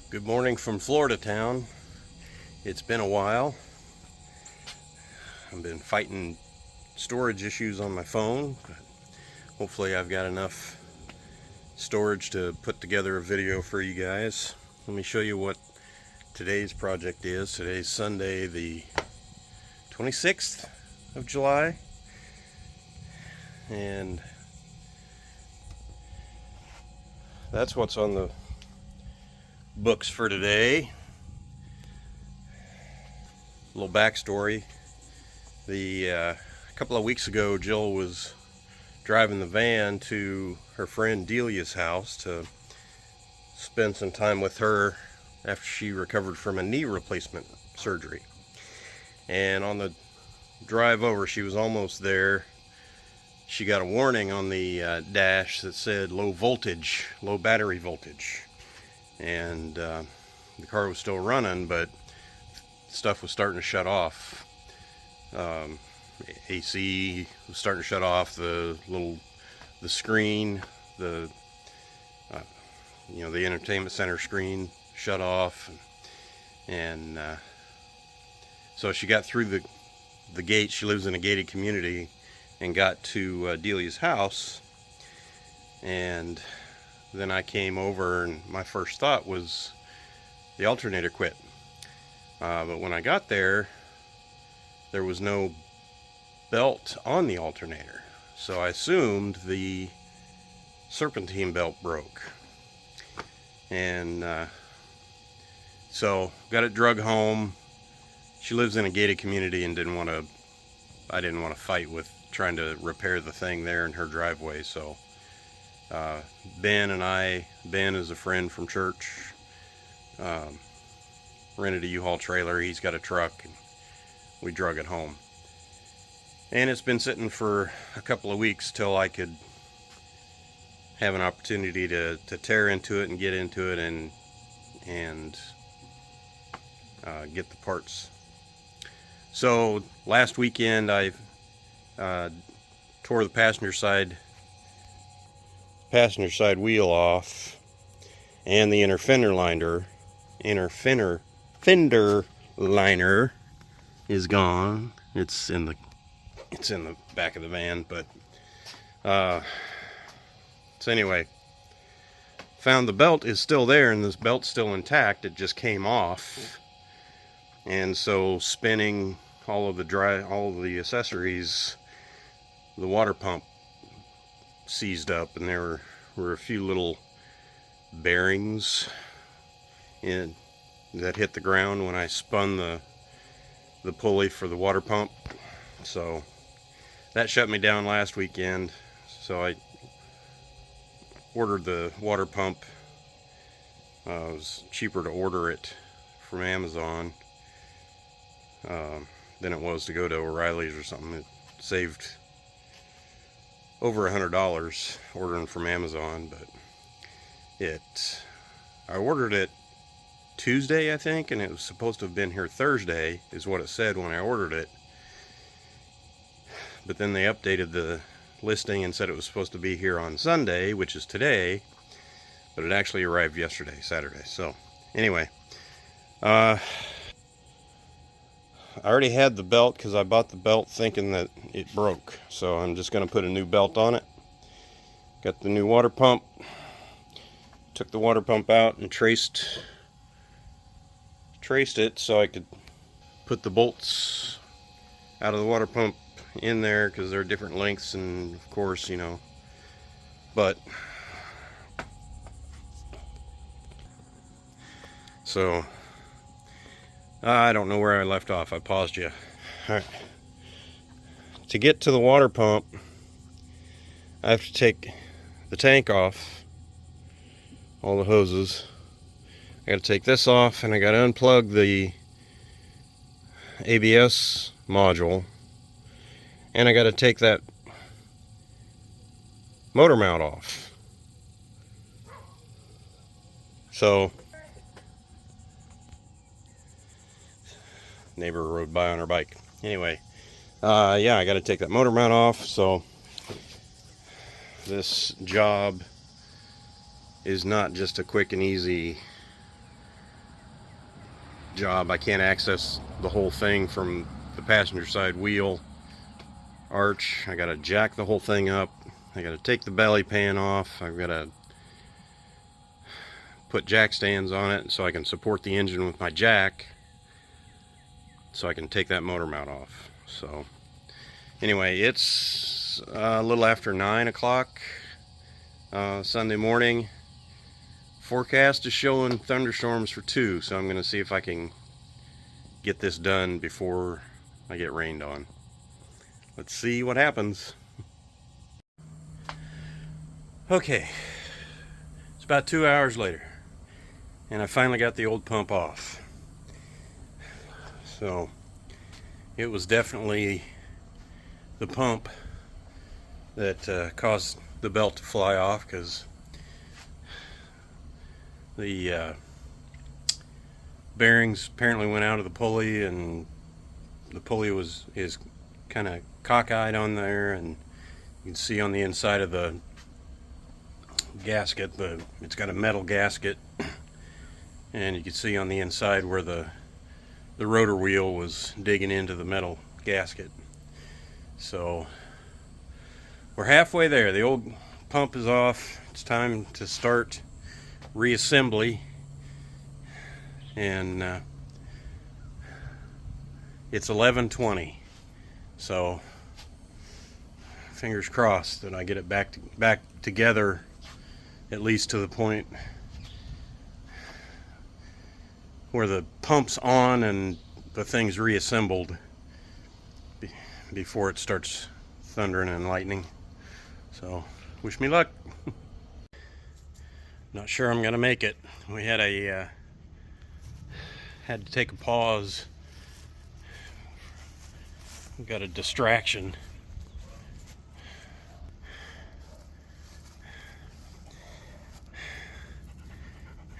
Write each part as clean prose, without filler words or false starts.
Good morning from Floridatown. It's been a while. I've been fighting storage issues on my phone, but hopefully I've got enough storage to put together a video for you guys. Let me show you what today's project is. Today's Sunday, the 26th of July, and that's what's on the books for today. A little backstory. A couple of weeks ago, Jill was driving the van to her friend Delia's house to spend some time with her after she recovered from a knee replacement surgery. And on the drive over, she was almost there. She got a warning on the dash that said low voltage, low battery voltage. And the car was still running, but stuff was starting to shut off. AC was starting to shut off. The screen, the entertainment center screen shut off, and so she got through the gate. She lives in a gated community, and got to Delia's house. And then I came over, and my first thought was the alternator quit. But when I got there, there was no belt on the alternator. So I assumed the serpentine belt broke. And so got it drug home. She lives in a gated community and I didn't want to fight with trying to repair the thing there in her driveway. So Ben is a friend from church, rented a U-Haul trailer. He's got a truck, and we drug it home. And it's been sitting for a couple of weeks till I could have an opportunity to tear into it and get into it and get the parts. So last weekend I tore the passenger side wheel off, and the inner fender liner is gone. It's in the back of the van, but so anyway, found the belt is still there, and this belt's still intact. It just came off, and so spinning all of the accessories, the water pump seized up, and there were a few little bearings that hit the ground when I spun the pulley for the water pump. So that shut me down last weekend. So I ordered the water pump. It was cheaper to order it from Amazon than it was to go to O'Reilly's or something. It saved over $100 ordering from Amazon, but I ordered it Tuesday, I think, and it was supposed to have been here Thursday, is what it said when I ordered it. But then they updated the listing and said it was supposed to be here on Sunday, which is today, but it actually arrived yesterday, Saturday. So anyway, I already had the belt because I bought the belt thinking that it broke. So I'm just going to put a new belt on it. Got the new water pump. Took the water pump out and traced it so I could put the bolts out of the water pump in there, because they're different lengths, and of course, but so I don't know where I left off. I paused you. All right. To get to the water pump, I have to take the tank off, all the hoses. I got to take this off, and I got to unplug the ABS module, and I got to take that motor mount off. So neighbor rode by on her bike. Anyway, yeah, I got to take that motor mount off. So this job is not just a quick and easy job. I can't access the whole thing from the passenger side wheel arch. I gotta jack the whole thing up. I gotta take the belly pan off. I've gotta put jack stands on it so I can support the engine with my jack, so I can take that motor mount off. So anyway, it's a little after 9 o'clock Sunday morning. Forecast is showing thunderstorms for 2, so I'm gonna see if I can get this done before I get rained on. Let's see what happens. Okay, it's about 2 hours later, and I finally got the old pump off. So it was definitely the pump that caused the belt to fly off, because the bearings apparently went out of the pulley, and the pulley is kind of cockeyed on there, and you can see on the inside of the gasket, it's got a metal gasket, and you can see on the inside where the rotor wheel was digging into the metal gasket. So we're halfway there. The old pump is off. It's time to start reassembly, and it's 11:20, so fingers crossed that I get it back together, at least to the point where the pump's on and the thing's reassembled before it starts thundering and lightning. So wish me luck. Not sure I'm gonna make it. We had to take a pause. We got a distraction.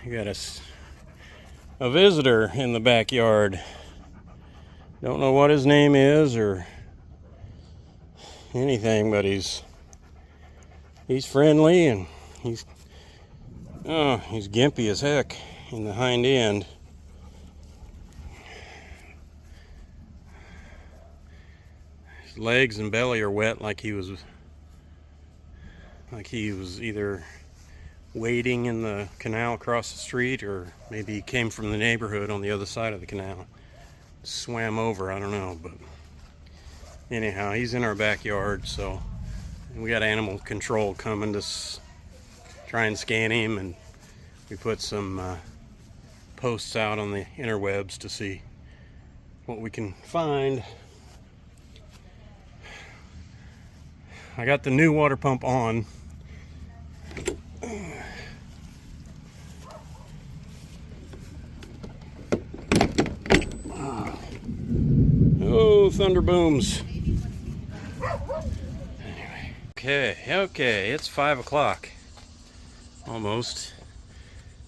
We got a visitor in the backyard. Don't know what his name is or anything, but he's friendly, and he's gimpy as heck in the hind end. His legs and belly are wet, like he was either wading in the canal across the street, or maybe he came from the neighborhood on the other side of the canal, swam over, I don't know. But anyhow, he's in our backyard, so we got animal control coming to try and scan him, and we put some posts out on the interwebs to see what we can find. I got the new water pump on. Oh, thunder booms. Anyway, okay, it's 5 o'clock almost,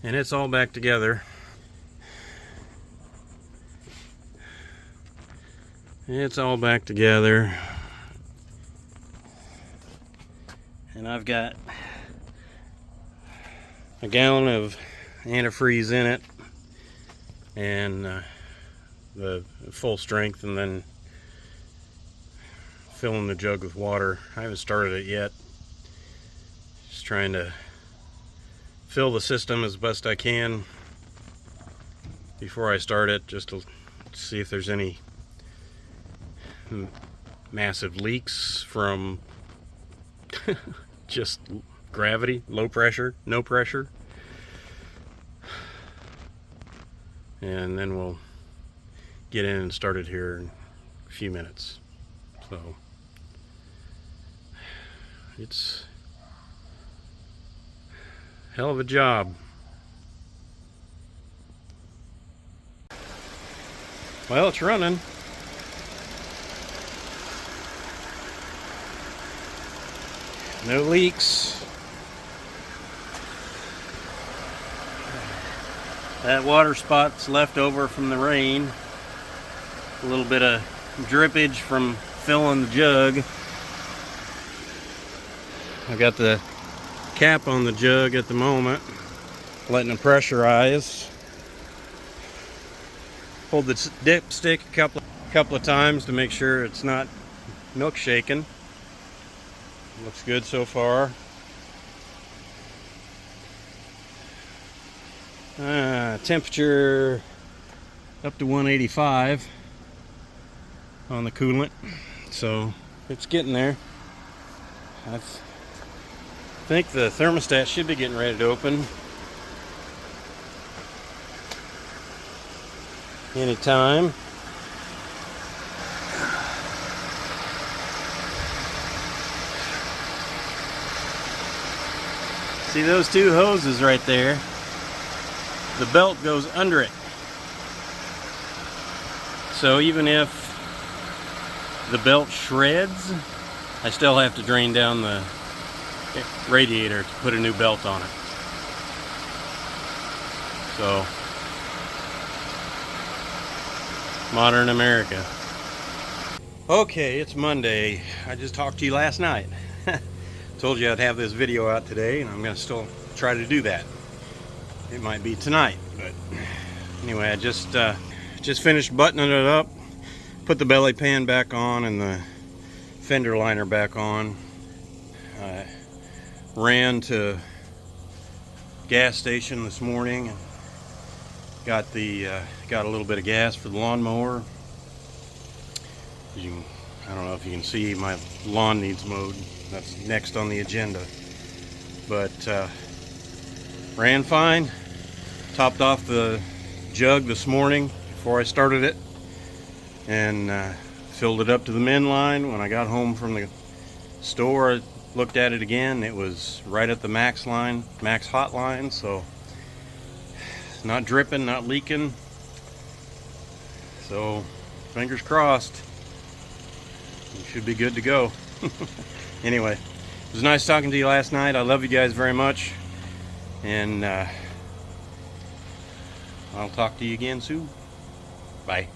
and it's all back together. It's all back together, and I've got a gallon of antifreeze in it, and the full strength, and then filling the jug with water. I haven't started it yet. Just trying to fill the system as best I can before I start it, just to see if there's any massive leaks from just gravity, low pressure, no pressure. And then we'll get in and start it here in a few minutes. So it's a hell of a job. Well, it's running. No leaks. That water spot's left over from the rain. A little bit of drippage from filling the jug. I got the cap on the jug at the moment, letting it pressurize. Hold the dipstick a couple of times to make sure it's not milkshaking. Looks good so far. Temperature up to 185 on the coolant, so it's getting there. I think the thermostat should be getting ready to open anytime. See those two hoses right there? The belt goes under it. So even if the belt shreds, I still have to drain down the radiator to put a new belt on it. So, modern America. Okay, it's Monday. I just talked to you last night. Told you I'd have this video out today, and I'm going to still try to do that. It might be tonight, but anyway, I just finished buttoning it up, put the belly pan back on and the fender liner back on. I ran to gas station this morning and got a little bit of gas for the lawnmower. I don't know if you can see, my lawn needs mowed. That's next on the agenda. But ran fine. Topped off the jug this morning before I started it, and filled it up to the min line. When I got home from the store, I looked at it again. It was right at the max line, max hot line, so not dripping, not leaking. So fingers crossed. You should be good to go. Anyway, it was nice talking to you last night. I love you guys very much, and I'll talk to you again soon. Bye.